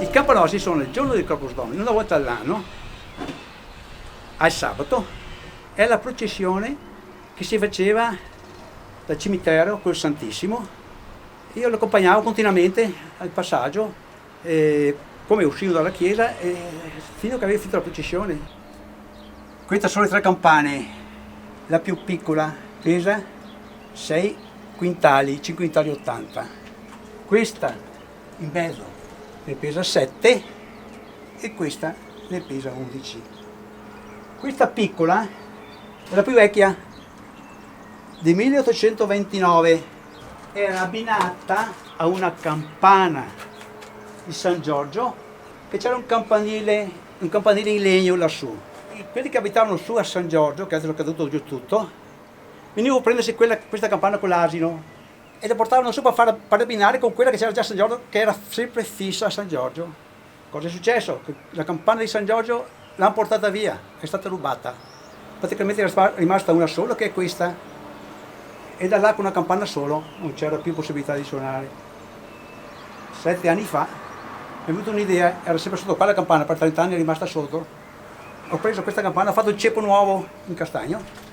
I campanozzi sono il giorno del Corpus Domini, una volta all'anno, al sabato, è la processione che si faceva dal cimitero col Santissimo. Io lo accompagnavo continuamente al passaggio, come uscivo dalla chiesa, fino a che avevo finito la processione. Queste sono le 3 campane, la più piccola pesa 6 quintali, 5 quintali 80. Questa in mezzo ne pesa 7 e questa ne pesa 11. Questa piccola è la più vecchia, di 1829, era abbinata a una campana di San Giorgio, che c'era un campanile in legno lassù. Quelli che abitavano su a San Giorgio, che adesso è caduto giù tutto, venivano a prendersi questa campana con l'asino e la portavano su per far abbinare con quella che c'era già a San Giorgio, che era sempre fissa a San Giorgio. Cosa è successo? Che la campana di San Giorgio l'hanno portata via, è stata rubata. Praticamente è rimasta una sola, che è questa. E da là con una campana solo non c'era più possibilità di suonare. 7 anni fa mi è venuta un'idea, era sempre sotto qua la campana, per 30 anni è rimasta sotto. Ho preso questa campana, ho fatto il ceppo nuovo in castagno.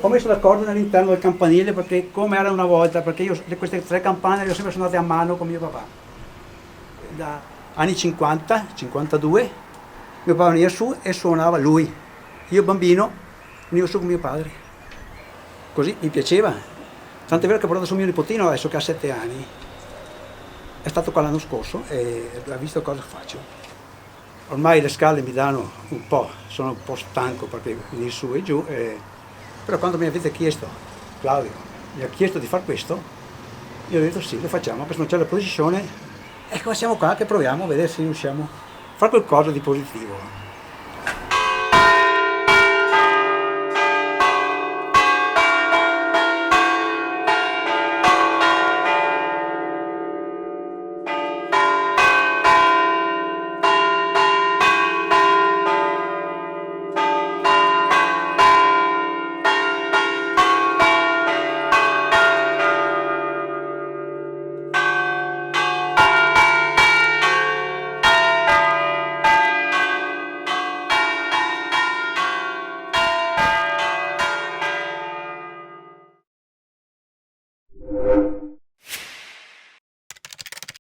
Ho messo la corda all'interno del campanile perché come era una volta, perché io queste 3 campane le ho sempre suonate a mano con mio papà. Da anni 50, 52, mio papà veniva su e suonava lui. Io bambino venivo su con mio padre. Così mi piaceva, tant'è vero che ho portato su mio nipotino adesso che ha 7 anni, è stato qua l'anno scorso e ha visto cosa faccio. Ormai le scale mi danno un po', sono un po' stanco perché venire su e giù, però quando mi avete chiesto, Claudio mi ha chiesto di fare questo, io ho detto sì, lo facciamo, perché non c'è la processione, ecco siamo qua che proviamo a vedere se riusciamo a fare qualcosa di positivo.